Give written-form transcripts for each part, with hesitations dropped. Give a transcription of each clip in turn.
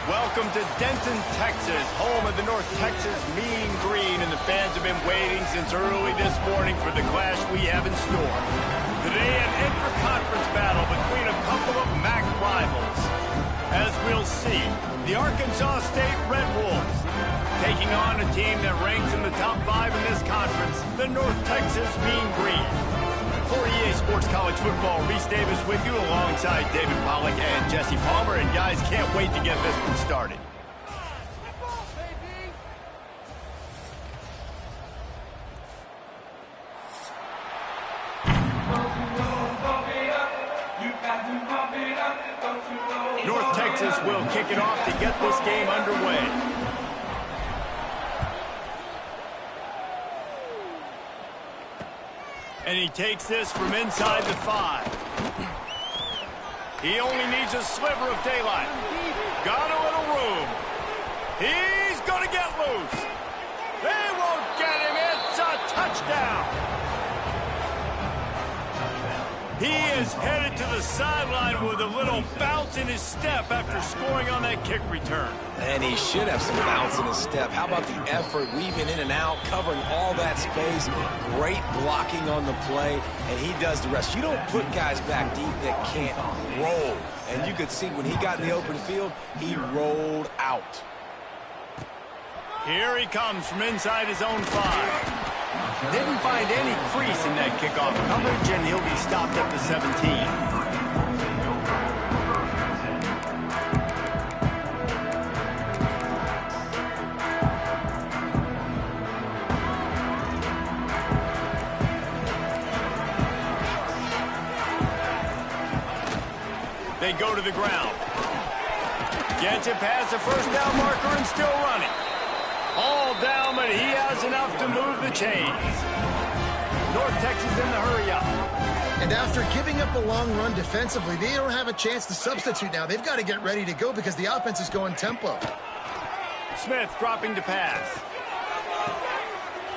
Welcome to Denton, Texas, home of the North Texas Mean Green, and the fans have been waiting since early this morning for the clash we have in store. Today, an intra-conference battle between a couple of MAC rivals. As we'll see, the Arkansas State Red Wolves taking on a team that ranks in the top 5 in this conference, the North Texas Mean Green. For EA Sports College Football, Reese Davis with you alongside David Pollack and Jesse Palmer. And guys, can't wait to get this one started. North Texas will kick it off to get this game underway. And he takes this from inside the 5. He only needs a sliver of daylight. Got a little room. He's going to get loose. They won't get him. It's a touchdown. He is headed to the sideline with a little bounce in his step after scoring on that kick return. And he should have some bounce in his step. How about the effort, weaving in and out, covering all that space, great blocking on the play, and he does the rest. You don't put guys back deep that can't roll. And you could see when he got in the open field, he rolled out. Here he comes from inside his own 5. Didn't find any crease in that kickoff coverage, and he'll be stopped at the 17. They go to the ground. Gets it past the first down marker and still running. All down, but he has enough to move the chains. North Texas in the hurry up. And after giving up a long run defensively, they don't have a chance to substitute now. They've got to get ready to go because the offense is going tempo. Smith dropping to pass.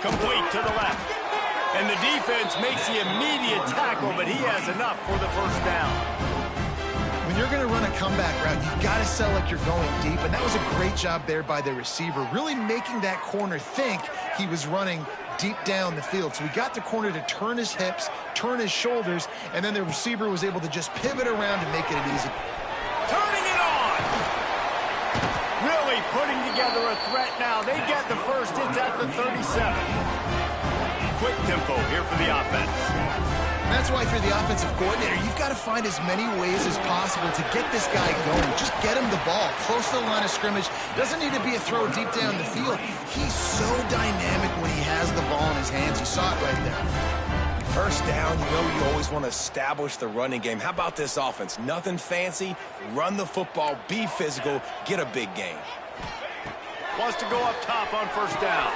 Complete to the left. And the defense makes the immediate tackle, but he has enough for the first down. When you're going to run a comeback route, you've got to sell like you're going deep, and that was a great job there by the receiver, really making that corner think he was running deep down the field. So he got the corner to turn his hips, turn his shoulders, and then the receiver was able to just pivot around and make it an easy. Turning it on! Really putting together a threat now. They get the first. It's at the 37. Quick tempo here for the offense. That's why if you're the offensive coordinator, you've got to find as many ways as possible to get this guy going. Just get him the ball close to the line of scrimmage. Doesn't need to be a throw deep down the field. He's so dynamic when he has the ball in his hands. You saw it right there. First down, you know you always want to establish the running game. How about this offense? Nothing fancy. Run the football, be physical, get a big gain. Wants to go up top on first down.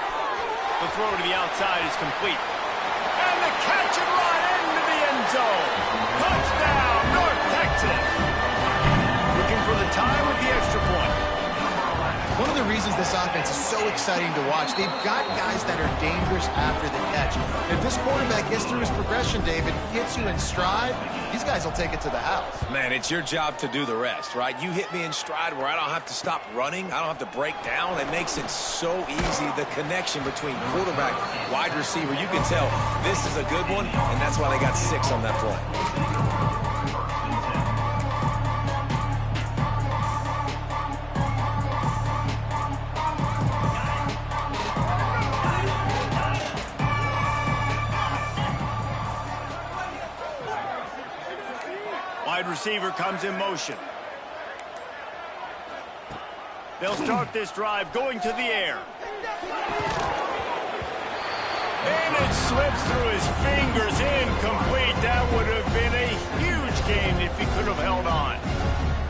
The throw to the outside is complete. And the catch and run into the end zone. Touchdown, North Texas. Looking for the tie with the extra point. One of the reasons this offense is so exciting to watch, they've got guys that are dangerous after the catch. If this quarterback gets through his progression, David, hits you in stride, these guys will take it to the house. Man, it's your job to do the rest, right? You hit me in stride where I don't have to stop running. I don't have to break down. It makes it so easy, the connection between quarterback, wide receiver. You can tell this is a good one, and that's why they got 6 on that play. Wide receiver comes in motion. They'll start this drive going to the air. And it slips through his fingers, incomplete. That would have been a huge gain if he could have held on.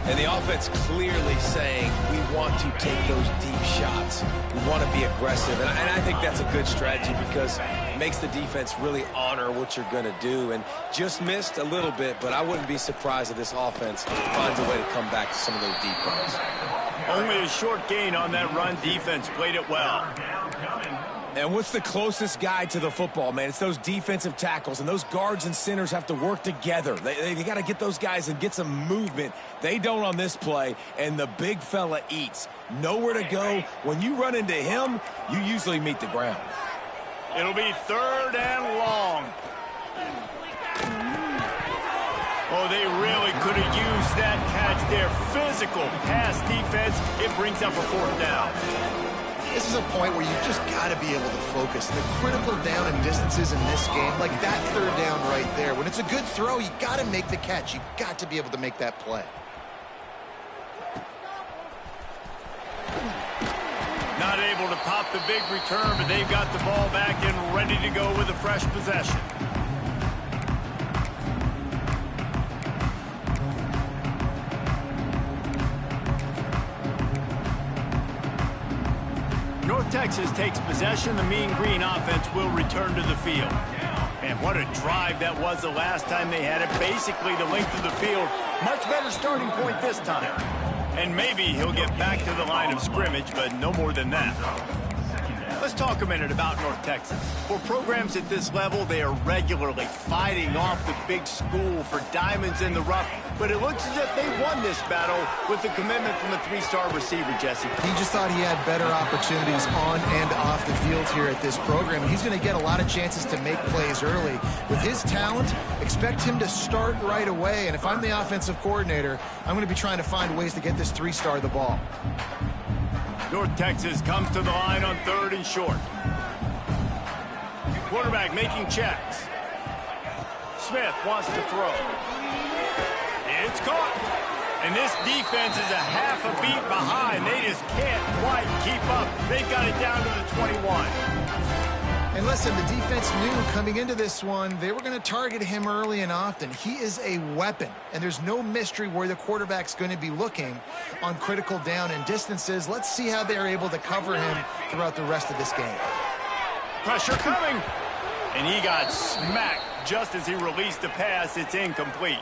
And the offense clearly saying, we want to take those deep shots. We want to be aggressive. And I think that's a good strategy because it makes the defense really honor what you're going to do. And just missed a little bit, but I wouldn't be surprised if this offense finds a way to come back to some of those deep runs. Only a short gain on that run. Defense played it well. And what's the closest guy to the football, man? It's those defensive tackles, and those guards and centers have to work together. They got to get those guys and get some movement. They don't on this play, and the big fella eats. Nowhere to go. When you run into him, you usually meet the ground. It'll be 3rd and long. Oh, they really could have used that catch there. Physical pass defense. It brings up a 4th down. This is a point where you just got to be able to focus. The critical down and distances in this game, like that 3rd down right there. When it's a good throw, you got to make the catch. You got to be able to make that play. Not able to pop the big return, but they've got the ball back and ready to go with a fresh possession. North Texas takes possession. The Mean Green offense will return to the field. And what a drive that was the last time they had it. Basically the length of the field. Much better starting point this time. And maybe he'll get back to the line of scrimmage, but no more than that. Let's talk a minute about North Texas. For programs at this level, they are regularly fighting off the big school for diamonds in the rough. But it looks as if they won this battle with the commitment from the 3-star receiver, Jesse. He just thought he had better opportunities on and off the field here at this program. He's going to get a lot of chances to make plays early. With his talent, expect him to start right away. And if I'm the offensive coordinator, I'm going to be trying to find ways to get this 3-star the ball. North Texas comes to the line on 3rd and short. Quarterback making checks. Smith wants to throw. It's caught. And this defense is a half a beat behind. They just can't quite keep up. They've got it down to the 21. And listen, the defense knew coming into this one, they were going to target him early and often. He is a weapon, and there's no mystery where the quarterback's going to be looking on critical down and distances. Let's see how they're able to cover him throughout the rest of this game. Pressure coming. And he got smacked just as he released the pass. It's incomplete.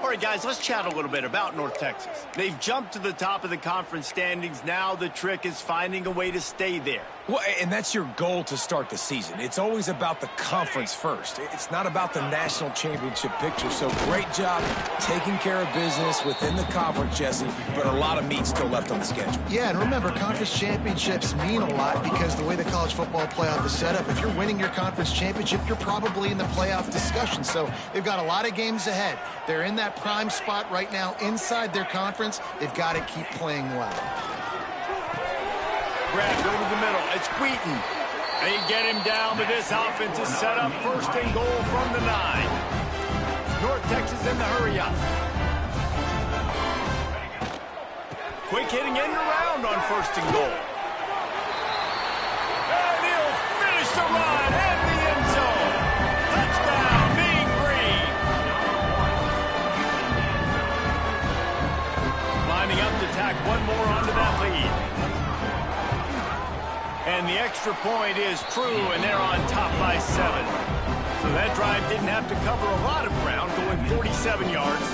All right, guys, let's chat a little bit about North Texas. They've jumped to the top of the conference standings. Now the trick is finding a way to stay there. Well, and that's your goal to start the season. It's always about the conference first. It's not about the national championship picture. So great job taking care of business within the conference, Jesse, but a lot of meat still left on the schedule. Yeah, and remember, conference championships mean a lot because the way the college football playoff is set up, if you're winning your conference championship, you're probably in the playoff discussion. So they've got a lot of games ahead. They're in that prime spot right now inside their conference. They've got to keep playing well. Grabs over the middle. It's Wheaton. They get him down, but this offense is set up 1st and goal from the 9. North Texas in the hurry-up. Quick hitting end around on 1st and goal. And he'll finish the run in the end zone. Touchdown, Mean Green. Lining up to tack one more onto that lead. And the extra point is true, and they're on top by 7. So that drive didn't have to cover a lot of ground, going 47 yards.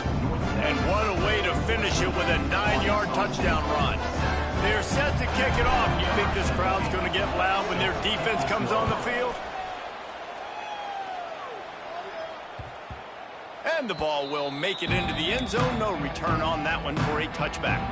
And what a way to finish it with a 9-yard touchdown run. They're set to kick it off. You think this crowd's going to get loud when their defense comes on the field? And the ball will make it into the end zone. No return on that one for a touchback.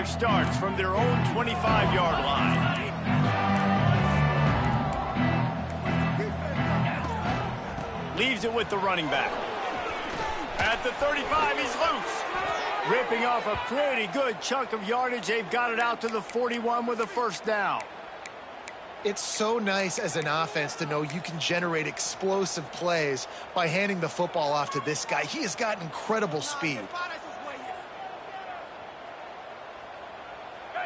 Starts from their own 25-yard line. Leaves it with the running back. At the 35, he's loose. Ripping off a pretty good chunk of yardage. They've got it out to the 41 with a 1st down. It's so nice as an offense to know you can generate explosive plays by handing the football off to this guy. He has got incredible speed.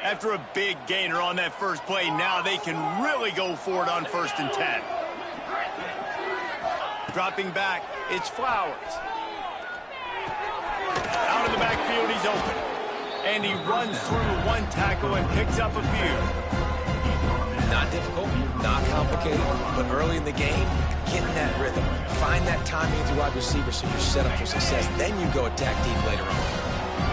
After a big gainer on that first play, now they can really go for it on 1st and 10. Dropping back, it's Flowers. Out of the backfield, he's open. And he runs through one tackle and picks up a few. Not difficult, not complicated, but early in the game, get in that rhythm. Find that timing with your wide receiver so you're set up for success. Then you go attack deep later on.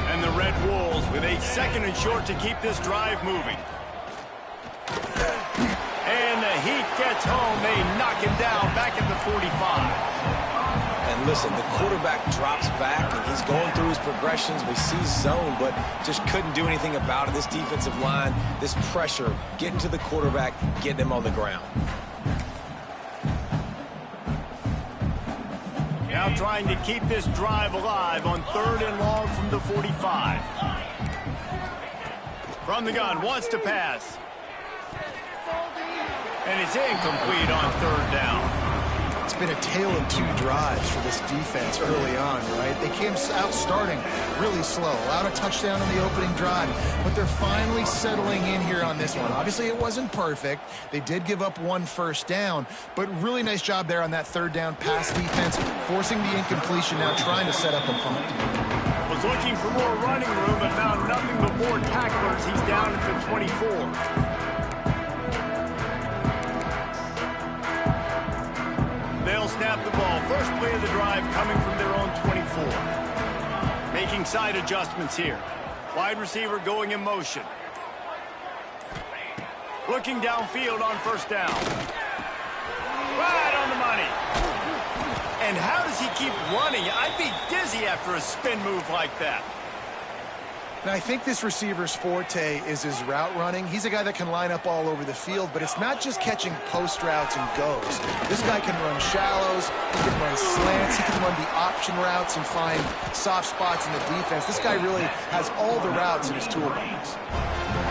And the Red Wolves with a 2nd and short to keep this drive moving. And the Heat gets home. They knock him down back at the 45. And listen, the quarterback drops back, and he's going through his progressions. We see zone, but just couldn't do anything about it. This defensive line, this pressure, getting to the quarterback, getting him on the ground. Now trying to keep this drive alive on 3rd and long from the 45. From the gun, wants to pass. And it's incomplete on 3rd down. It's been a tale of 2 drives for this defense early on, right? They came out starting really slow, allowed a touchdown on the opening drive, but they're finally settling in here on this one. Obviously, it wasn't perfect. They did give up 1 first down, but really nice job there on that 3rd down pass defense, forcing the incompletion, now trying to set up a punt. Was looking for more running room, but found nothing but more tacklers. He's down at the 24. They'll snap the ball. First play of the drive coming from their own 24. Making side adjustments here. Wide receiver going in motion. Looking downfield on 1st down. Right on the money. And how does he keep running? I'd be dizzy after a spin move like that. Now, I think this receiver's forte is his route running. He's a guy that can line up all over the field, but it's not just catching post routes and goes. This guy can run shallows, he can run slants, he can run the option routes and find soft spots in the defense. This guy really has all the routes in his toolbox.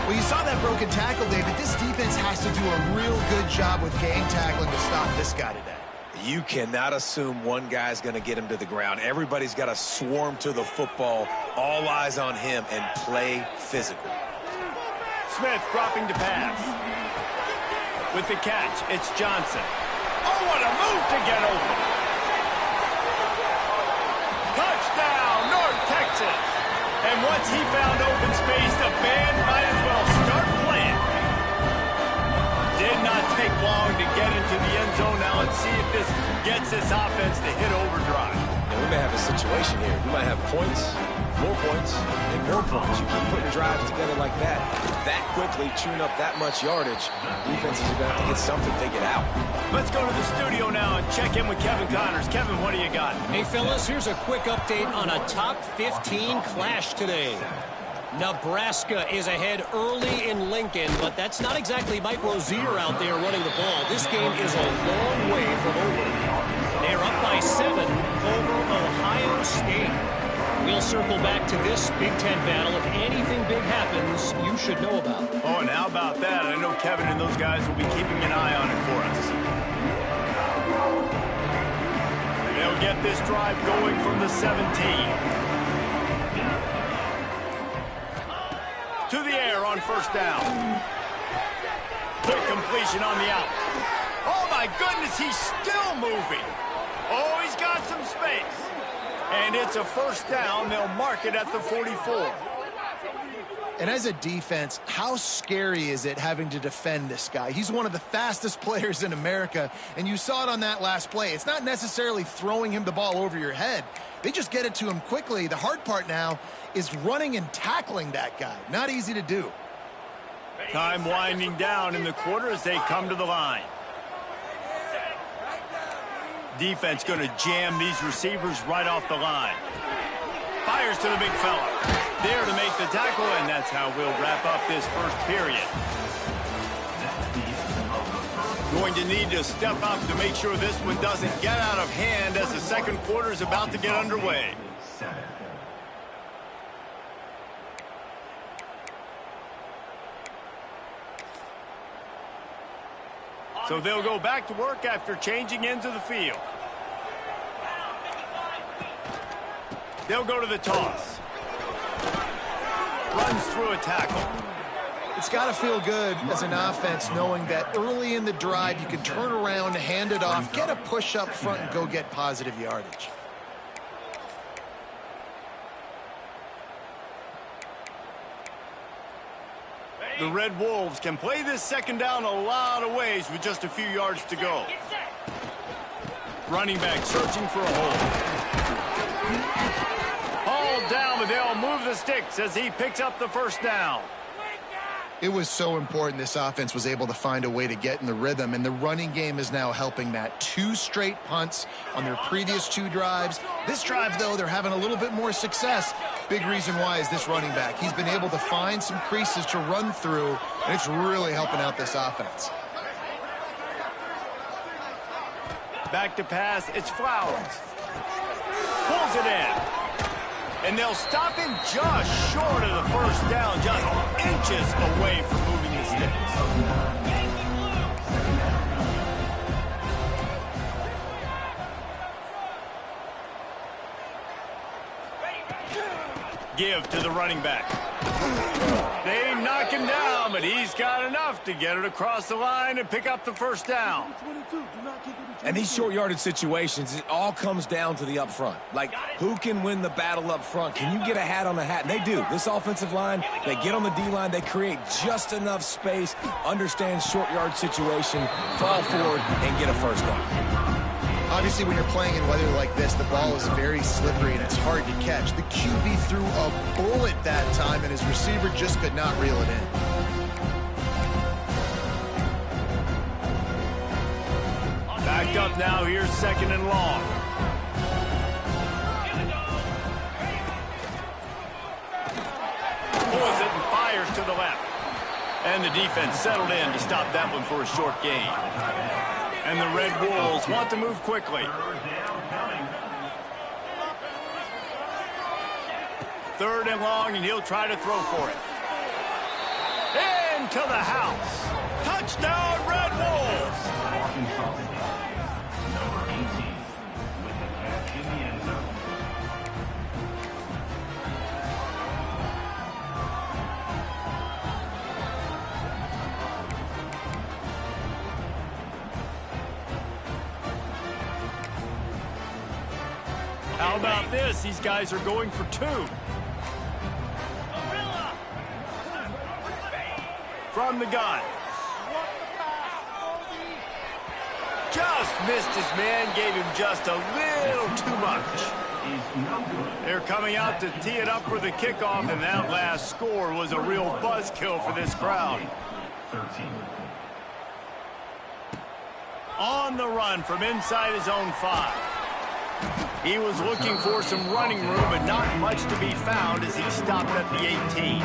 Well, you saw that broken tackle, David. This defense has to do a real good job with gang tackling to stop this guy today. You cannot assume one guy's going to get him to the ground. Everybody's got to swarm to the football, all eyes on him, and play physical. Smith dropping to pass. With the catch, it's Johnson. Oh, what a move to get open. Touchdown, North Texas. And once he found open space, the band might as well start playing. Did not take long to get into the end zone. Now let's see if this gets this offense to hit overdrive. And we may have a situation here. We might have points, more points, and more points. You keep putting drives together like that quickly, chewing up that much yardage, defenses are going to have to get something figured out. Let's go to the studio now and check in with Kevin Connors. Kevin, what do you got? Hey, fellas, here's a quick update on a top 15 clash today. Nebraska is ahead early in Lincoln, but that's not exactly Mike Rozier out there running the ball. This game is a long way from over. They're up by 7 over Ohio State. We'll circle back to this Big Ten battle. If anything big happens, you should know about. Oh, and how about that? I know Kevin and those guys will be keeping an eye on it for us. They'll get this drive going from the 17. To the air on 1st down. Quick completion on the out. Oh, my goodness, he's still moving. Oh, he's got some space. And it's a 1st down. They'll mark it at the 44. And as a defense, how scary is it having to defend this guy? He's one of the fastest players in America, and you saw it on that last play. It's not necessarily throwing him the ball over your head. They just get it to him quickly. The hard part now is running and tackling that guy. Not easy to do. Time winding down in the quarter as they come to the line. Defense going to jam these receivers right off the line. Fires to the big fella. There to make the tackle, and that's how we'll wrap up this first period. Going to need to step up to make sure this one doesn't get out of hand as the second quarter is about to get underway. So they'll go back to work after changing into the field. They'll go to the toss. Runs through a tackle. It's got to feel good as an offense knowing that early in the drive you can turn around, hand it off, get a push up front, and go get positive yardage. The Red Wolves can play this second down a lot of ways with just a few yards to go. Running back searching for a hole. Hauled down, but they'll move the sticks as he picks up the first down. It was so important this offense was able to find a way to get in the rhythm, and the running game is now helping that. 2 straight punts on their previous 2 drives. This drive, though, they're having a little bit more success. Big reason why is this running back. He's been able to find some creases to run through, and it's really helping out this offense. Back to pass, it's Flowers. Pulls it in. And they'll stop him just short of the first down, just inches away from moving the sticks. Give to the running back. They knock him down, but he's got enough to get it across the line and pick up the first down. And these short yardage situations, it all comes down to the up front. Like, who can win the battle up front? Can you get a hat on the hat? And they do. This offensive line, they get on the D-line, they create just enough space, understand short yard situation, fall forward, and get a first down. Obviously, when you're playing in weather like this, the ball is very slippery and it's hard to catch. The QB threw a bullet that time, and his receiver just could not reel it in. Backed up now, here's second and long. Pulls it and fires to the left. And the defense settled in to stop that one for a short gain. And the Red Wolves want to move quickly. Third and long, and he'll try to throw for it. Into the house. Touchdown, Red Wolves! Number 18 with the catch in the end zone. How about this? These guys are going for 2. From the gun. Just missed his man, gave him just a little too much. They're coming out to tee it up for the kickoff, and that last score was a real buzzkill for this crowd. 13. On the run from inside his own 5. He was looking for some running room, but not much to be found as he stopped at the 18.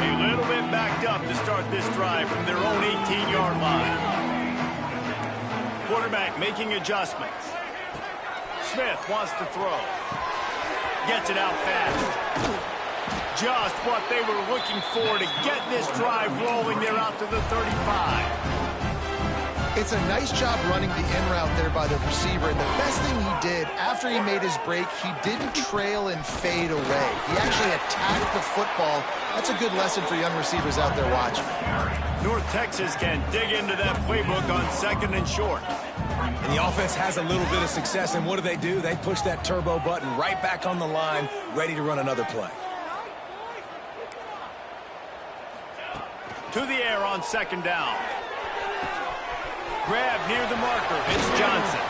A little bit backed up to start this drive from their own 18-yard line. Quarterback making adjustments. Smith wants to throw. Gets it out fast. Just what they were looking for to get this drive rolling. They're out to the 35. It's a nice job running the in route there by the receiver, and the best thing he did after he made his break, he didn't trail and fade away. He actually attacked the football. That's a good lesson for young receivers out there watching. North Texas can dig into that playbook on second and short. And the offense has a little bit of success, and what do? They push that turbo button right back on the line, ready to run another play. To the air on second down. Grab near the marker. It's Johnson.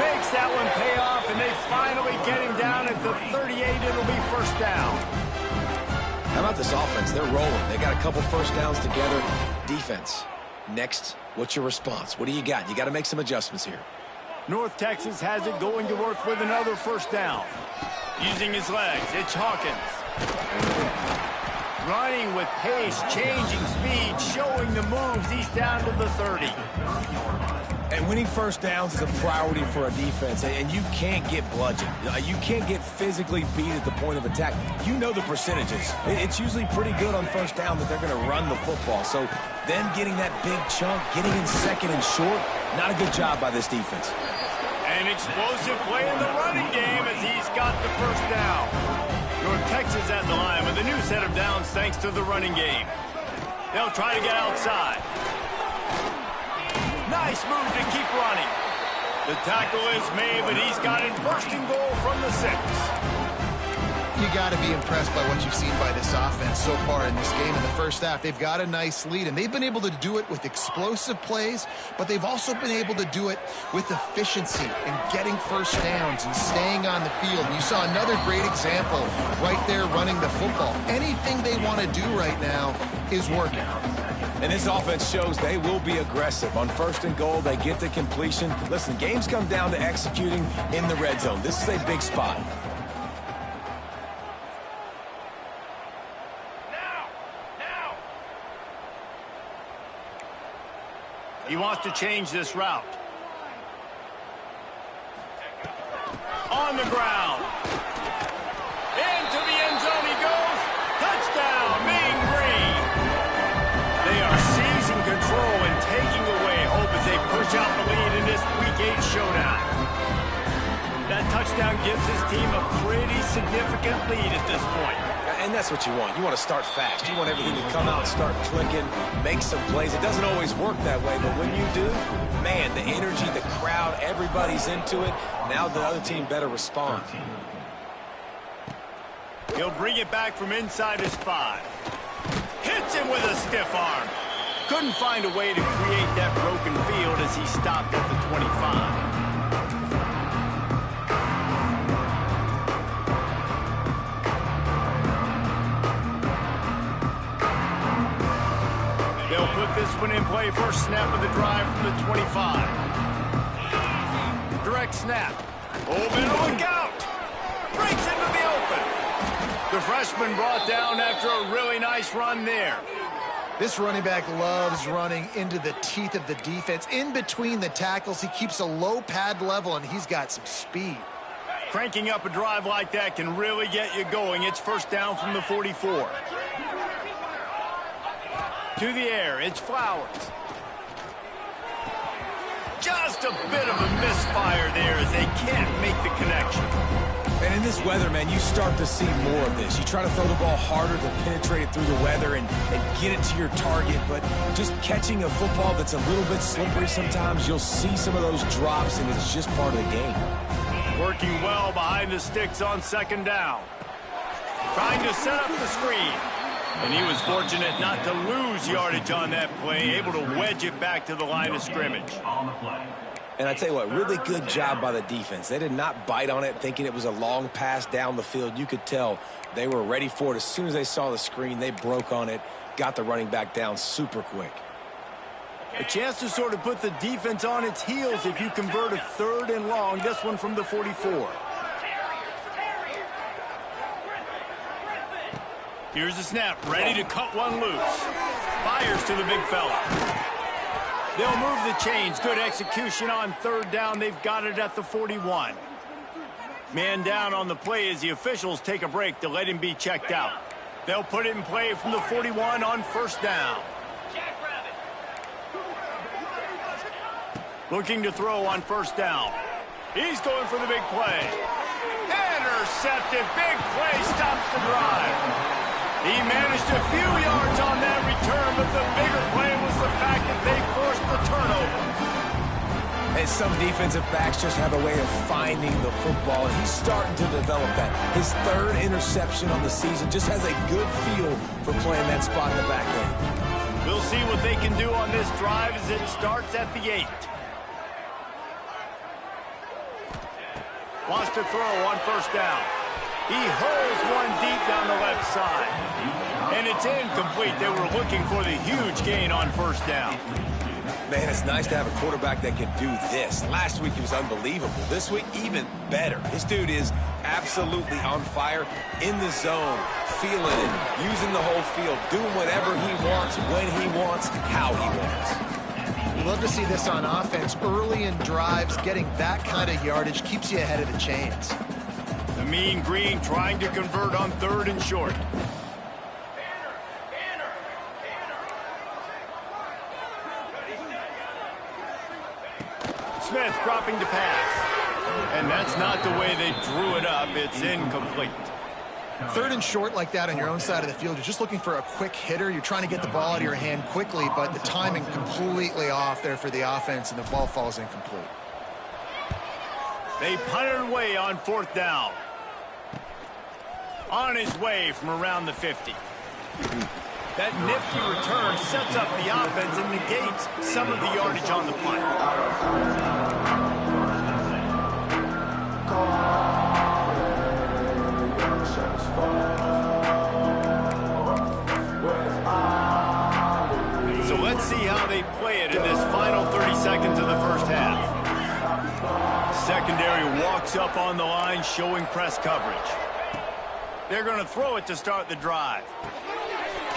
Makes that one pay off, and they finally get him down at the 38. It'll be first down. How about this offense? They're rolling. They got a couple first downs together. Defense. Next, what's your response? What do you got? You got to make some adjustments here. North Texas has it going to work with another first down. Using his legs, it's Hawkins. Running with pace, changing speed, showing the moves. He's down to the 30. And winning first downs is a priority for a defense, and you can't get bludgeoned. You can't get physically beat at the point of attack. You know the percentages. It's usually pretty good on first down that they're going to run the football. So them getting that big chunk, getting in second and short, not a good job by this defense. An explosive play in the running game as he's got the first down. North Texas at the line with a new set of downs thanks to the running game. They'll try to get outside. Nice move to keep running. The tackle is made, but he's got it first and goal from the 6. You got to be impressed by what you've seen by this offense so far in this game. In the first half, they've got a nice lead, and they've been able to do it with explosive plays, but they've also been able to do it with efficiency and getting first downs and staying on the field. And you saw another great example right there running the football. Anything they want to do right now is working. And this offense shows they will be aggressive. On 1st and goal, they get the completion. Listen, games come down to executing in the red zone. This is a big spot. He wants to change this route. On the ground. Into the end zone he goes. Touchdown, Mean Green. They are seizing control and taking away hope as they push out the lead in this Week 8 showdown. That touchdown gives his team a pretty significant lead at this point. And that's what you want. You want to start fast. You want everything to come out, start clicking, make some plays. It doesn't always work that way, but when you do, man, the energy, the crowd, everybody's into it. Now the other team better respond. He'll bring it back from inside his 5. Hits him with a stiff arm. Couldn't find a way to create that broken field as he stopped at the 25. They'll put this one in play. First snap of the drive from the 25. Direct snap. Oh, better look out. Breaks into the open. The freshman brought down after a really nice run there. This running back loves running into the teeth of the defense. In between the tackles, he keeps a low pad level, and he's got some speed. Cranking up a drive like that can really get you going. It's first down from the 44. To the air, it's Flowers. Just a bit of a misfire there as they can't make the connection. And in this weather, man, you start to see more of this. You try to throw the ball harder to penetrate it through the weather and get it to your target, but just catching a football that's a little bit slippery sometimes, you'll see some of those drops, and it's just part of the game. Working well behind the sticks on 2nd down. Trying to set up the screen. And he was fortunate not to lose yardage on that play, able to wedge it back to the line of scrimmage. And I tell you what, really good job by the defense. They did not bite on it thinking it was a long pass down the field. You could tell they were ready for it. As soon as they saw the screen, they broke on it, got the running back down super quick. A chance to sort of put the defense on its heels if you convert a 3rd and long. This one from the 44. Here's the snap, ready to cut one loose. Fires to the big fella. They'll move the chains. Good execution on 3rd down. They've got it at the 41. Man down on the play as the officials take a break to let him be checked out. They'll put it in play from the 41 on 1st down. Looking to throw on 1st down. He's going for the big play. Intercepted. Big play stops the drive. He managed a few yards on that return, but the bigger play was the fact that they forced the turnover. And some defensive backs just have a way of finding the football, and he's starting to develop that. His 3rd interception on the season, just has a good feel for playing that spot in the back end. We'll see what they can do on this drive as it starts at the 8. Wants to throw on 1st down. He hurls one deep down the left side. And it's incomplete. They were looking for the huge gain on 1st down. Man, it's nice to have a quarterback that can do this. Last week he was unbelievable. This week, even better. This dude is absolutely on fire, in the zone, feeling it, using the whole field, doing whatever he wants, when he wants, how he wants. We love to see this on offense. Early in drives, getting that kind of yardage keeps you ahead of the chains. The Mean Green trying to convert on 3rd and short. Smith dropping to pass. And that's not the way they drew it up. It's incomplete. 3rd and short like that on your own side of the field, you're just looking for a quick hitter. You're trying to get the ball out of your hand quickly, but the timing completely off there for the offense, and the ball falls incomplete. They punted away on 4th down. On his way from around the 50. That nifty return sets up the offense and negates some of the yardage on the punt. So let's see how they play it in this final 30 seconds of the first half. Secondary walks up on the line, showing press coverage. They're going to throw it to start the drive.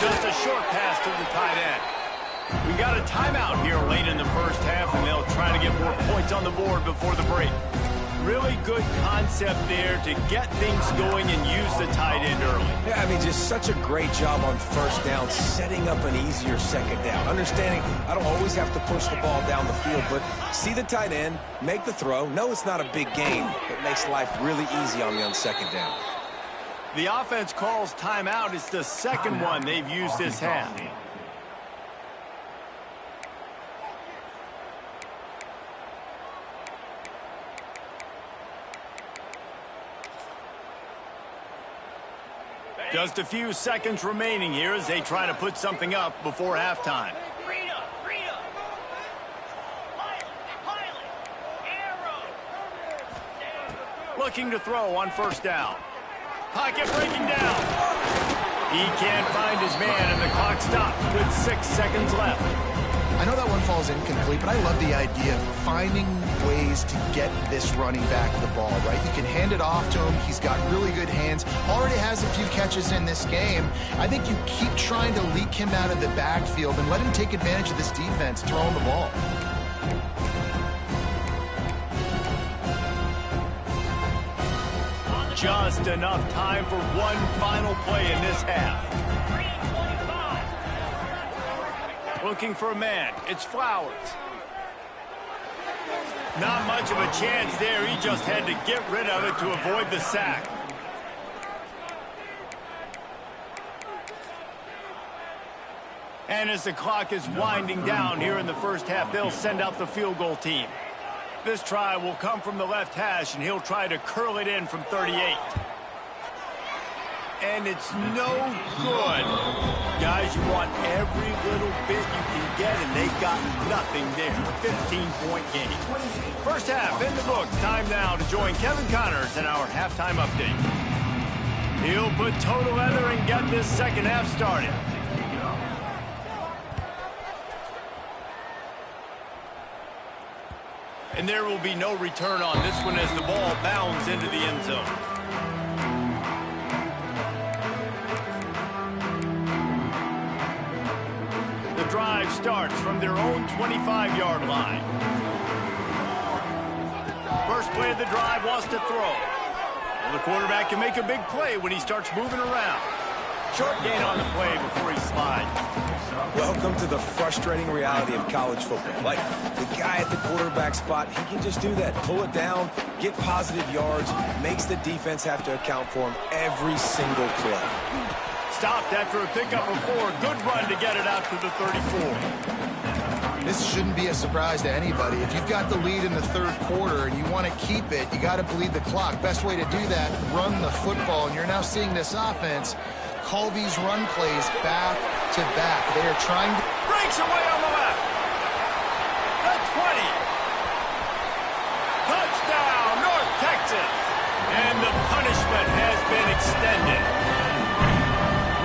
Just a short pass to the tight end. We got a timeout here late in the first half, and they'll try to get more points on the board before the break. Really good concept there to get things going and use the tight end early. Yeah, I mean, just such a great job on first down, setting up an easier second down. Understanding I don't always have to push the ball down the field, but see the tight end, make the throw. No, it's not a big gain, but makes life really easy on me on second down. The offense calls timeout. It's the second one they've used this half. Just a few seconds remaining here as they try to put something up before halftime. Looking to throw on first down. Pocket breaking down. He can't find his man, and the clock stops with 6 seconds left. I know that one falls incomplete, but I love the idea of finding ways to get this running back the ball, right? You can hand it off to him. He's got really good hands. Already has a few catches in this game. I think you keep trying to leak him out of the backfield and let him take advantage of this defense throwing the ball. Just enough time for one final play in this half. Looking for a man. It's Flowers. Not much of a chance there. He just had to get rid of it to avoid the sack. And as the clock is winding down here in the first half, they'll send out the field goal team. This try will come from the left hash, and he'll try to curl it in from 38. And it's no good. Guys, you want every little bit you can get, and they got nothing there. 15-point game. First half in the books. Time now to join Kevin Connors in our halftime update. He'll put total leather and get this second half started. And there will be no return on this one as the ball bounds into the end zone. The drive starts from their own 25-yard line. First play of the drive wants to throw. Well, the quarterback can make a big play when he starts moving around. Short gain on the play before he slides. Welcome to the frustrating reality of college football. Like, the guy at the quarterback spot, he can just do that. Pull it down, get positive yards, makes the defense have to account for him every single play. Stopped after a pickup of 4. Good run to get it out to the 34. This shouldn't be a surprise to anybody. If you've got the lead in the third quarter and you want to keep it, you got to bleed the clock. Best way to do that, run the football. And you're now seeing this offense call these run plays back to back. They are trying to... Breaks away on the left. The 20. Touchdown, North Texas. And the punishment has been extended.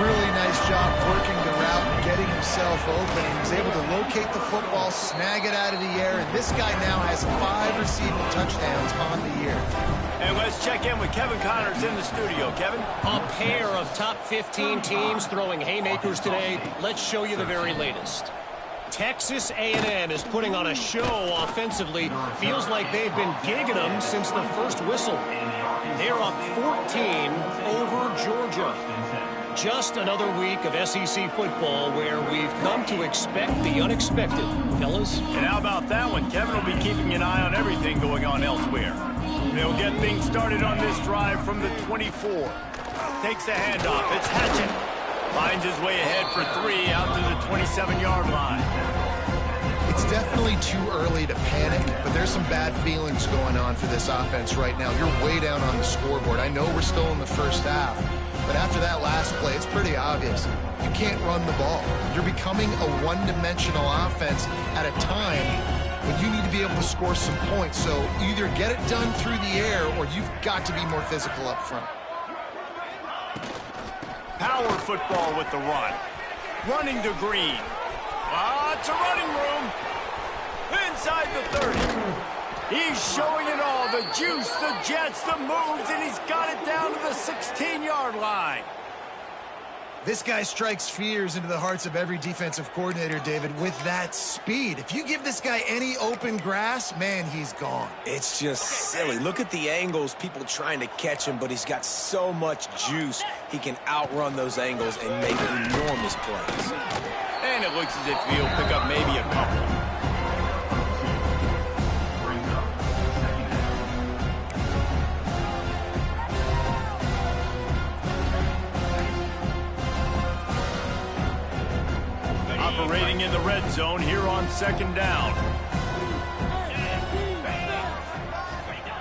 Really nice job working the route and getting himself open. He was able to locate the football, snag it out of the air, and this guy now has 5 receiving touchdowns on the year. And let's check in with Kevin Connors in the studio. Kevin? A pair of top 15 teams throwing haymakers today. Let's show you the very latest. Texas A&M is putting on a show offensively. Feels like they've been gigging them since the first whistle. They're up 14 over Georgia. Just another week of SEC football where we've come to expect the unexpected, fellas. And how about that one? Kevin will be keeping an eye on everything going on elsewhere. They'll get things started on this drive from the 24. Takes the handoff. It's Hatchett. Finds his way ahead for 3 out to the 27-yard line. It's definitely too early to panic, but there's some bad feelings going on for this offense right now. You're way down on the scoreboard. I know we're still in the first half, But after that last play, it's pretty obvious. You can't run the ball. You're becoming a one-dimensional offense at a time when you need to be able to score some points. So either get it done through the air or you've got to be more physical up front. Power football with the run. Running to Green. It's a running room. Inside the 30. He's showing it all. The juice, the jets, the moves, and he's got it down to the 16-yard line. This guy strikes fears into the hearts of every defensive coordinator, David, with that speed. If you give this guy any open grass, man, he's gone. It's just silly. Look at the angles, people trying to catch him, but he's got so much juice. He can outrun those angles and make enormous plays. And it looks as if he'll pick up maybe a couple. Operating in the red zone here on second down.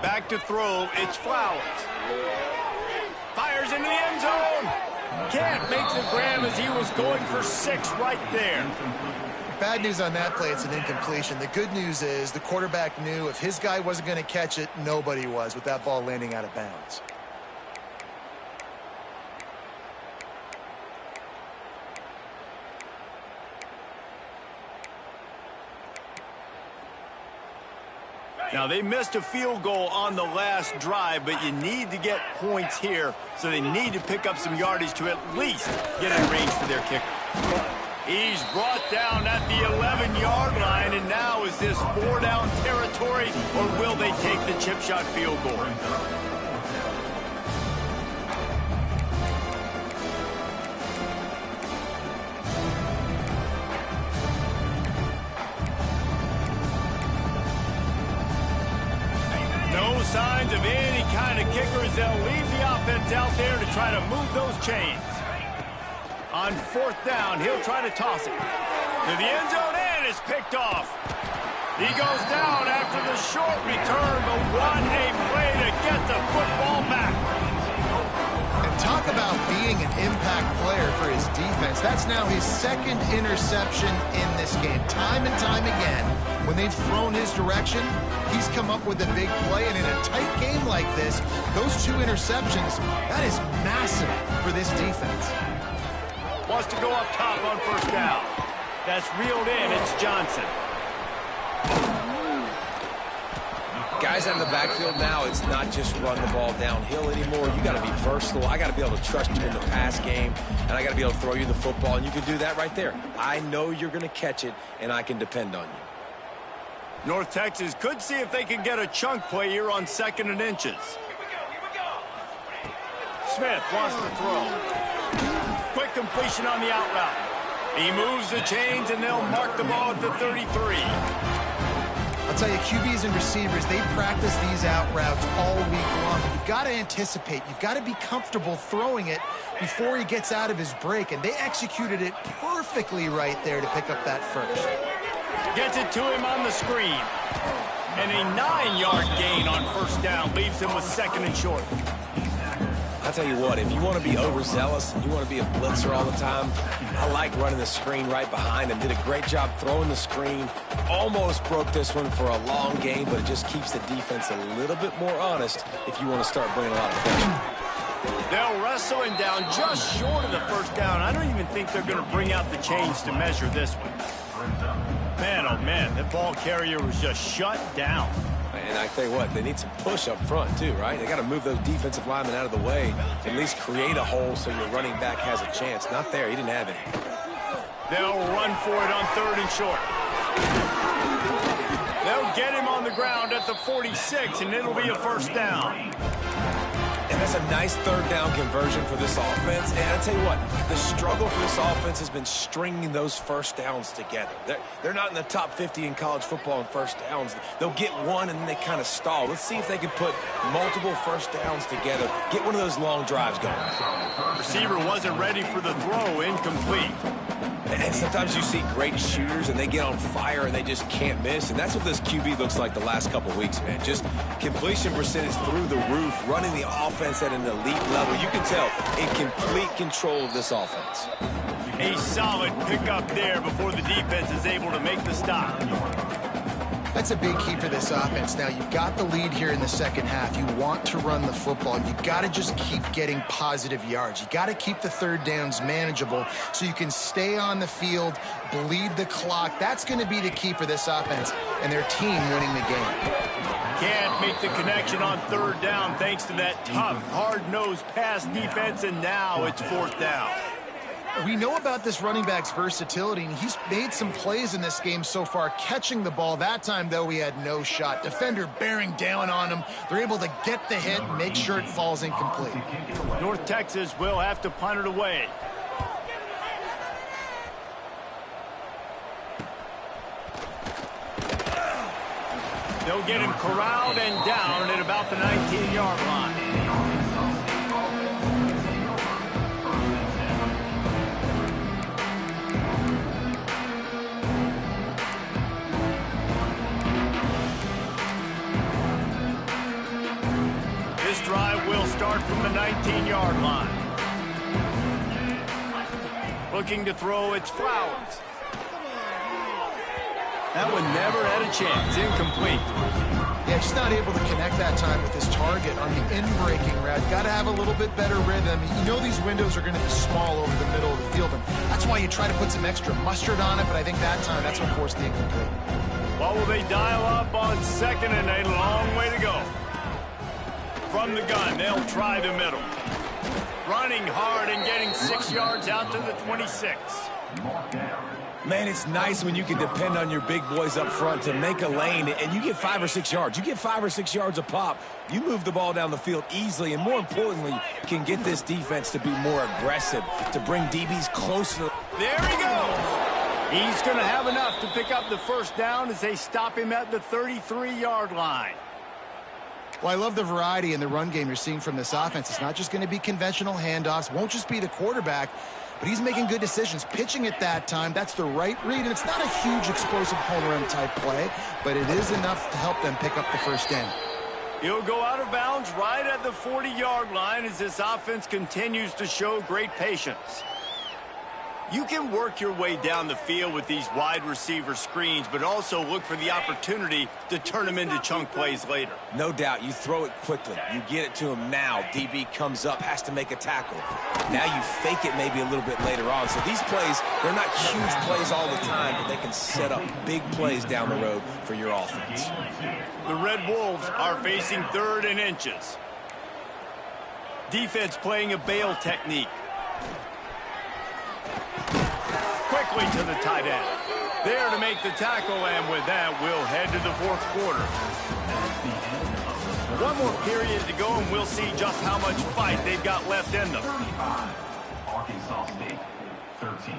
Back to throw, it's Flowers. Fires into the end zone. Can't make the grab as he was going for 6 right there. Bad news on that play, it's an incompletion. The good news is the quarterback knew if his guy wasn't going to catch it, nobody was with that ball landing out of bounds. Now, they missed a field goal on the last drive, but you need to get points here, so they need to pick up some yardage to at least get in range for their kicker. He's brought down at the 11-yard line, and now is this 4-down territory, or will they take the chip shot field goal? Signs of any kind of kickers. They'll leave the offense out there to try to move those chains. On 4th down, he'll try to toss it to the end zone, and it's picked off. He goes down after the short return, but what a play to get the football back. And talk about being an impact player for his defense. That's now his 2nd interception in this game. Time and time again, when they've thrown his direction, he's come up with a big play, and in a tight game like this, those 2 interceptions, that is massive for this defense. Wants to go up top on 1st down. That's reeled in. It's Johnson. Guys on the backfield now, it's not just run the ball downhill anymore. You got to be versatile. I got to be able to trust you in the pass game, and I got to be able to throw you the football, and you can do that right there. I know you're going to catch it, and I can depend on you. North Texas could see if they can get a chunk play here on 2nd and inches. Smith wants to throw. Quick completion on the out route. He moves the chains, and they'll mark the ball at the 33. I'll tell you, QBs and receivers, they practice these out routes all week long. You've got to anticipate. You've got to be comfortable throwing it before he gets out of his break, and they executed it perfectly right there to pick up that first. Gets it to him on the screen. And a 9-yard gain on 1st down leaves him with 2nd and short. I'll tell you what, if you want to be overzealous and you want to be a blitzer all the time, I like running the screen right behind him. Did a great job throwing the screen. Almost broke this one for a long game, but it just keeps the defense a little bit more honest if you want to start bringing a lot of pressure. They'll wrestle him down just short of the 1st down. I don't even think they're going to bring out the chains to measure this one. Man, oh man, that ball carrier was just shut down. And I tell you what, they need some push up front too, right? They got to move those defensive linemen out of the way, at least create a hole so your running back has a chance. Not there, he didn't have any. They'll run for it on 3rd and short. They'll get him on the ground at the 46, and it'll be a 1st down. And that's a nice 3rd down conversion for this offense. And I tell you what, the struggle for this offense has been stringing those 1st downs together. They're not in the top 50 in college football in 1st downs. They'll get one and then they kind of stall. Let's see if they can put multiple 1st downs together, get one of those long drives going. Receiver wasn't ready for the throw, incomplete. And sometimes you see great shooters and they get on fire and they just can't miss. And that's what this QB looks like the last couple weeks, man. Just completion percentage through the roof, running the offense at an elite level. You can tell in complete control of this offense. A solid pickup there before the defense is able to make the stop. That's a big key for this offense. Now, you've got the lead here in the second half. You want to run the football. You got to just keep getting positive yards. You got to keep the third downs manageable so you can stay on the field, bleed the clock. That's going to be the key for this offense and their team winning the game. Can't make the connection on third down thanks to that tough, hard-nosed pass defense, and now it's fourth down. We know about this running back's versatility, and he's made some plays in this game so far, catching the ball. That time, though, he had no shot. Defender bearing down on him. They're able to get the hit and make sure it falls incomplete. North Texas will have to punt it away. They'll get him corralled and down at about the 19-yard line. This drive will start from the 19-yard line. Looking to throw, it's Flowers. That one never had a chance. Incomplete. Yeah, just not able to connect that time with his target on the in-breaking route. Got to have a little bit better rhythm. You know these windows are going to be small over the middle of the field, and that's why you try to put some extra mustard on it, but I think that time that's what forced the incomplete. What will they dial up on second and a long way to go? From the gun, they'll try the middle. Running hard and getting 6 yards out to the 26. Man, it's nice when you can depend on your big boys up front to make a lane, and you get 5 or 6 yards. You get 5 or 6 yards a pop. You move the ball down the field easily, and more importantly, can get this defense to be more aggressive, to bring DBs closer. There he goes. He's going to have enough to pick up the first down as they stop him at the 33-yard line. Well, I love the variety in the run game you're seeing from this offense. It's not just going to be conventional handoffs. Won't just be the quarterback, but he's making good decisions. Pitching at that time, that's the right read, and it's not a huge explosive home run type play, but it is enough to help them pick up the first down. He'll go out of bounds right at the 40-yard line as this offense continues to show great patience. You can work your way down the field with these wide receiver screens, but also look for the opportunity to turn them into chunk plays later. No doubt, you throw it quickly. You get it to him now. DB comes up, has to make a tackle. Now you fake it maybe a little bit later on. So these plays, they're not huge plays all the time, but they can set up big plays down the road for your offense. The Red Wolves are facing 3rd and inches. Defense playing a bail technique. Quickly to the tight end. There to make the tackle, and with that, we'll head to the 4th quarter. One more period to go, and we'll see just how much fight they've got left in them. 35, Arkansas State, 13.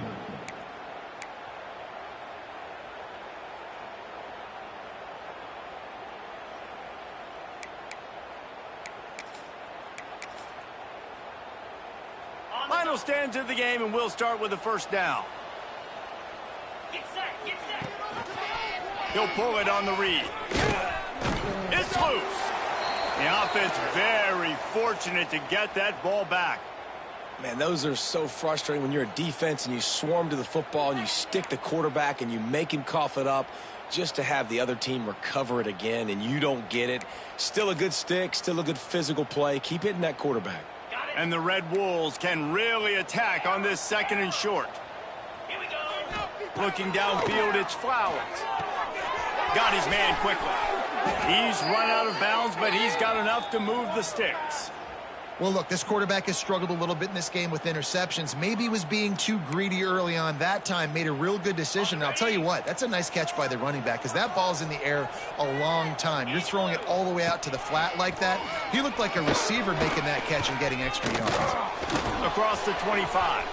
Final stands of the game, and we'll start with the first down. Get set, get set. He'll pull it on the read. It's loose. The offense very fortunate to get that ball back. Man, those are so frustrating when you're a defense and you swarm to the football and you stick the quarterback and you make him cough it up just to have the other team recover it again and you don't get it. Still a good stick, still a good physical play. Keep hitting that quarterback. And the Red Wolves can really attack on this 2nd and short. Here we go. Looking downfield, it's Flowers. Got his man quickly. He's run out of bounds, but he's got enough to move the sticks. Well, look, this quarterback has struggled a little bit in this game with interceptions. Maybe he was being too greedy early on. That time made a real good decision. And I'll tell you what, that's a nice catch by the running back because that ball's in the air a long time. You're throwing it all the way out to the flat like that. He looked like a receiver making that catch and getting extra yards. Across the 25.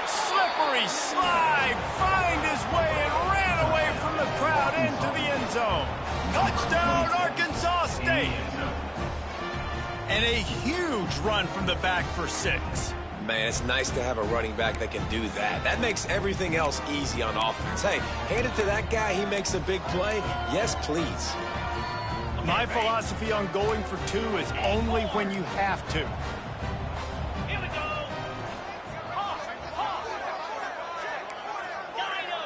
Slippery slide, find his way and ran away from the crowd into the end zone. Touchdown, Arkansas State. And a huge run from the back for 6. man, it's nice to have a running back that can do that. That makes everything else easy on offense. Hey, hand it to that guy. He makes a big play. Yes, please. My philosophy on going for 2 is only when you have to. Here we go. Dino.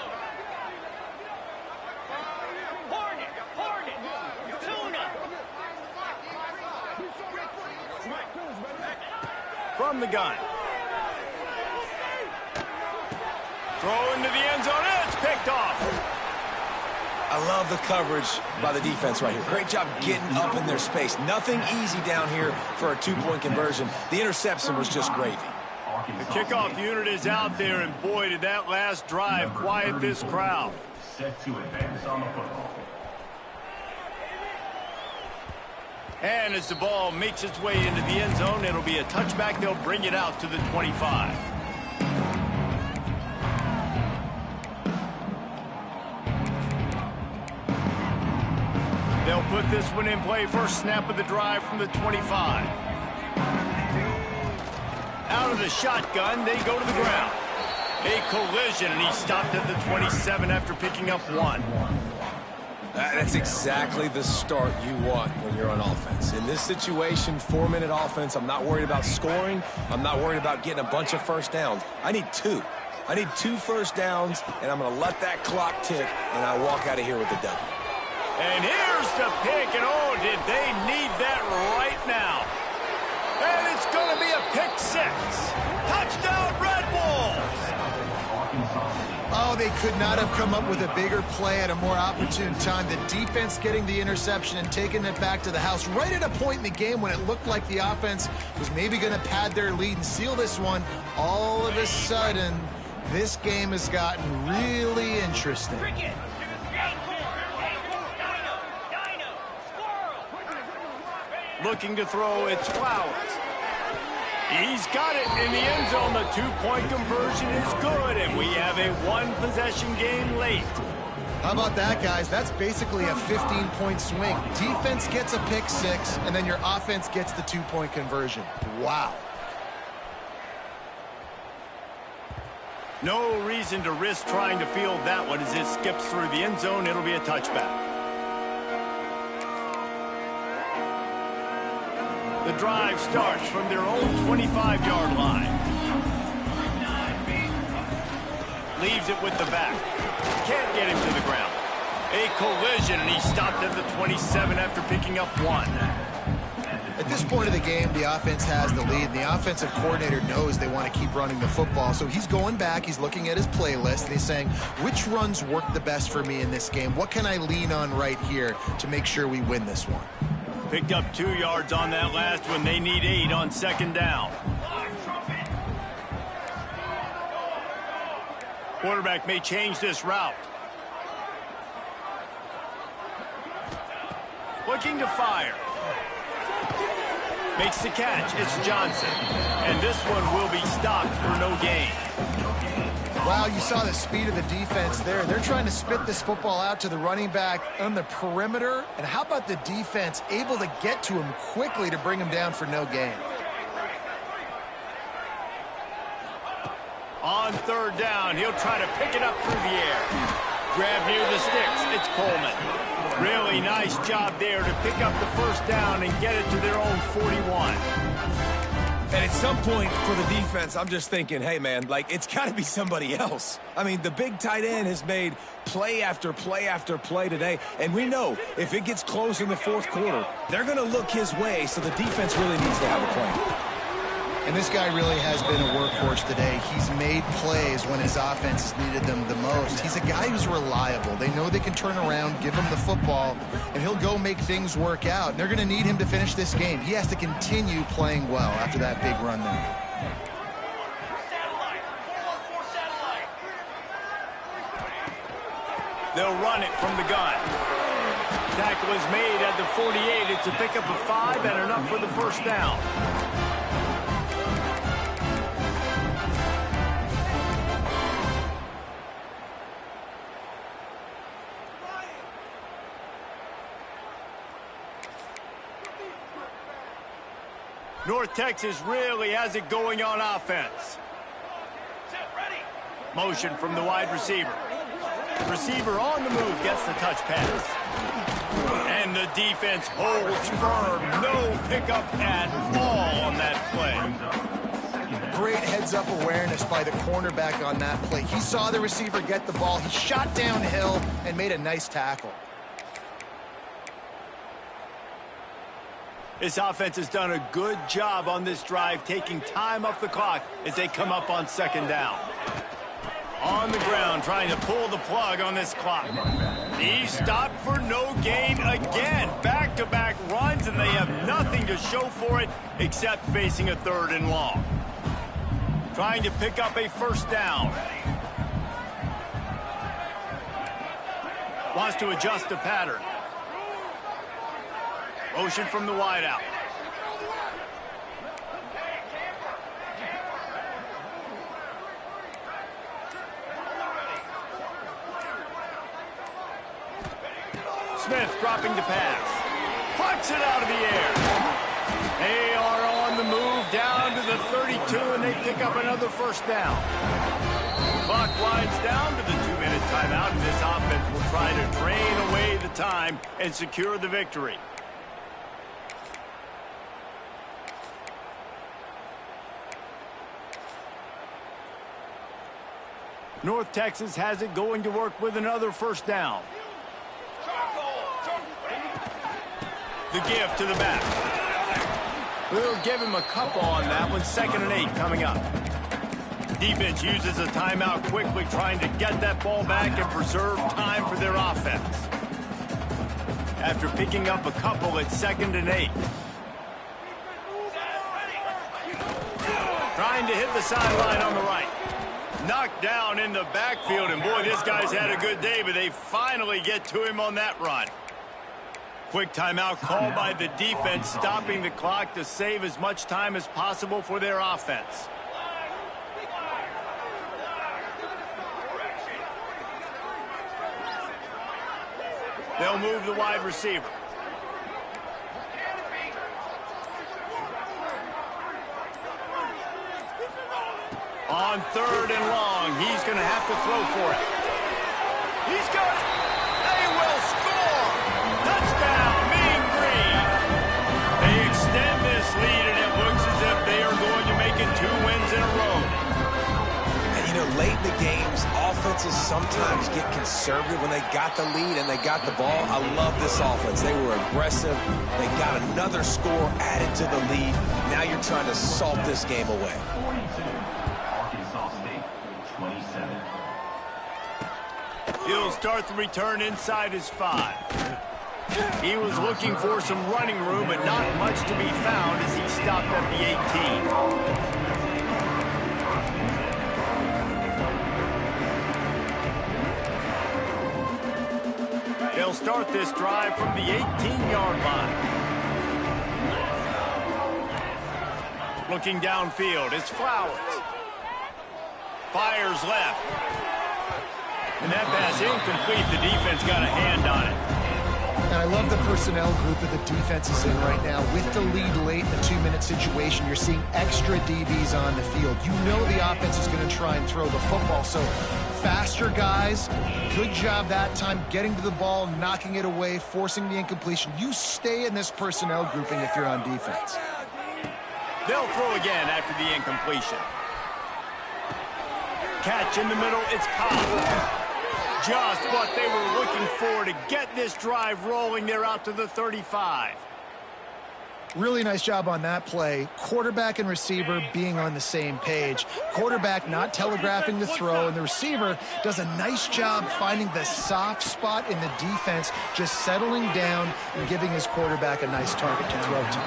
Hornet. Tuna. From the gun. Throw into the end zone. It's picked off. I love the coverage by the defense right here. Great job getting up in their space. Nothing easy down here for a 2-point conversion. The interception was just gravy. The kickoff unit is out there, and boy, did that last drive quiet this crowd. Set to advance on the football. And as the ball makes its way into the end zone, it'll be a touchback. They'll bring it out to the 25. They'll put this one in play. First snap of the drive from the 25. Out of the shotgun, they go to the ground. A collision, and he stopped at the 27 after picking up 1. That's exactly the start you want when you're on offense. In this situation, 4-minute offense, I'm not worried about scoring. I'm not worried about getting a bunch of first downs. I need 2. I need 2 first downs, and I'm going to let that clock tick, and I walk out of here with a W. And here's the pick, and oh, did they need that right now. And it's going to be a pick 6. Touchdown, Red Wolves! Oh, they could not have come up with a bigger play at a more opportune time. The defense getting the interception and taking it back to the house right at a point in the game when it looked like the offense was maybe going to pad their lead and seal this one. All of a sudden, this game has gotten really interesting. Cricket. Dino. Squirrel. Looking to throw, it's Flowers. He's got it in the end zone. The 2-point conversion is good, and we have a 1-possession game late. How about that, guys? That's basically a 15-point swing. Defense gets a pick 6, and then your offense gets the 2-point conversion. Wow. No reason to risk trying to field that one as it skips through the end zone. It'll be a touchback. The drive starts from their own 25-yard line. Leaves it with the back. Can't get him to the ground. A collision, and he stopped at the 27 after picking up 1. At this point of the game, the offense has the lead. The offensive coordinator knows they want to keep running the football, so he's going back, he's looking at his playlist, and he's saying, which runs work the best for me in this game? What can I lean on right here to make sure we win this one? Picked up 2 yards on that last one. They need 8 on second down. Quarterback may change this route. Looking to fire. Makes the catch. It's Johnson. And this one will be stopped for no gain. Wow, you saw the speed of the defense there. They're trying to spit this football out to the running back on the perimeter. And how about the defense able to get to him quickly to bring him down for no gain? On third down, he'll try to pick it up through the air. Grab near the sticks. It's Coleman. Really nice job there to pick up the first down and get it to their own 41. And at some point for the defense, I'm just thinking, hey, man, like, it's got to be somebody else. I mean, the big tight end has made play after play after play today. And we know if it gets close in the fourth quarter, they're going to look his way, so the defense really needs to have a plan. And this guy really has been a workhorse today. He's made plays when his offense has needed them the most. He's a guy who's reliable. They know they can turn around, give him the football, and he'll go make things work out. And they're going to need him to finish this game. He has to continue playing well after that big run there. They'll run it from the gun. Tackle is made at the 48. It's a pickup of 5 and enough for the first down. North Texas really has it going on offense. Motion from the wide receiver. Receiver on the move gets the touch pass. And the defense holds firm. No pickup at all on that play. Great heads-up awareness by the cornerback on that play. He saw the receiver get the ball. He shot downhill and made a nice tackle. This offense has done a good job on this drive, taking time off the clock as they come up on second down. On the ground, trying to pull the plug on this clock. He stopped for no gain again. Back-to-back runs, and they have nothing to show for it except facing a 3rd and long. Trying to pick up a first down. Wants to adjust the pattern. Motion from the wideout. Smith dropping the pass. Pucks it out of the air. They are on the move down to the 32, and they pick up another first down. Clock winds down to the 2-minute timeout, and this offense will try to drain away the time and secure the victory. North Texas has it going to work with another first down. The give to the back. We'll give him a couple on that one. 2nd and 8 coming up. Defense uses a timeout quickly, trying to get that ball back and preserve time for their offense. After picking up a couple at 2nd and 8. Trying to hit the sideline on the right. Knocked down in the backfield, and boy, this guy's had a good day, but they finally get to him on that run. Quick timeout called by the defense, stopping the clock to save as much time as possible for their offense. They'll move the wide receiver. On 3rd and long, he's going to have to throw for it. He's got it. They will score. Touchdown, Mean Green. They extend this lead, and it looks as if they are going to make it 2 wins in a row. And, you know, late in the games, offenses sometimes get conservative when they got the lead and they got the ball. I love this offense. They were aggressive. They got another score added to the lead. Now you're trying to salt this game away. He'll start the return inside his 5. He was looking for some running room, but not much to be found as he stopped at the 18. They'll start this drive from the 18-yard line. Looking downfield, it's Flowers. Fires left. And that pass incomplete. The defense got a hand on it. And I love the personnel group that the defense is in right now. With the lead late in the 2-minute situation, you're seeing extra DBs on the field. You know the offense is going to try and throw the football. So faster guys, good job that time getting to the ball, knocking it away, forcing the incompletion. You stay in this personnel grouping if you're on defense. They'll throw again after the incompletion. Catch in the middle, it's Cobb. Just what they were looking for to get this drive rolling. They're out to the 35. Really nice job on that play. Quarterback and receiver being on the same page. Quarterback not telegraphing the throw, and the receiver does a nice job finding the soft spot in the defense, just settling down and giving his quarterback a nice target to throw to.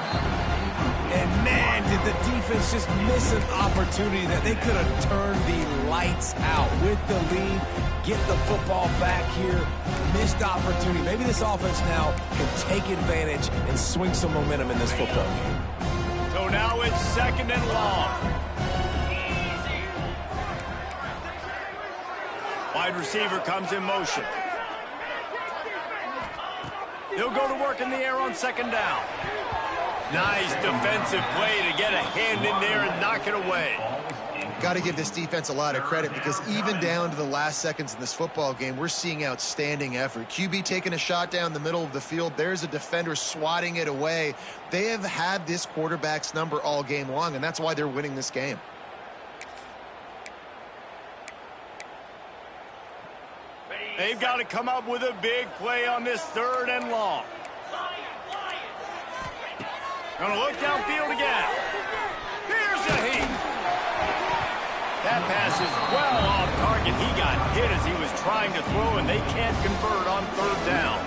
And man, did the defense just miss an opportunity that they could have turned the lights out with the lead. Get the football back here. Missed opportunity. Maybe this offense now can take advantage and swing some momentum in this football game. So now it's 2nd and long. Wide receiver comes in motion. He'll go to work in the air on 2nd down. Nice defensive play to get a hand in there and knock it away. Got to give this defense a lot of credit because even down to the last seconds in this football game, we're seeing outstanding effort. QB taking a shot down the middle of the field. There's a defender swatting it away. They have had this quarterback's number all game long, and that's why they're winning this game. They've got to come up with a big play on this 3rd and long. Gonna look downfield again. Here's a heat. That pass is well off target. He got hit as he was trying to throw, and they can't convert on 3rd down.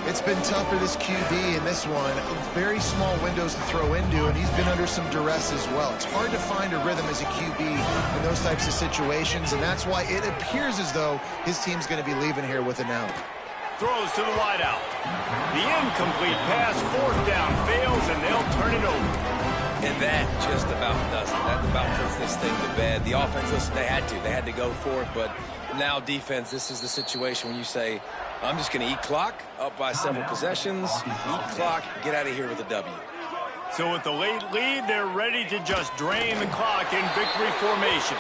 It's been tough for this QB in this one. Very small windows to throw into, and he's been under some duress as well. It's hard to find a rhythm as a QB in those types of situations, and that's why it appears as though his team's going to be leaving here with an out. Throws to the wideout. The incomplete pass, 4th down, fails, and they'll turn it over. And that just about does it. That about puts this thing to bed. The offense, listen, they had to go for it, but now defense, this is the situation when you say, I'm just going to eat clock, up by several possessions, eat clock, get out of here with a W. So with the late lead, they're ready to just drain the clock in victory formation.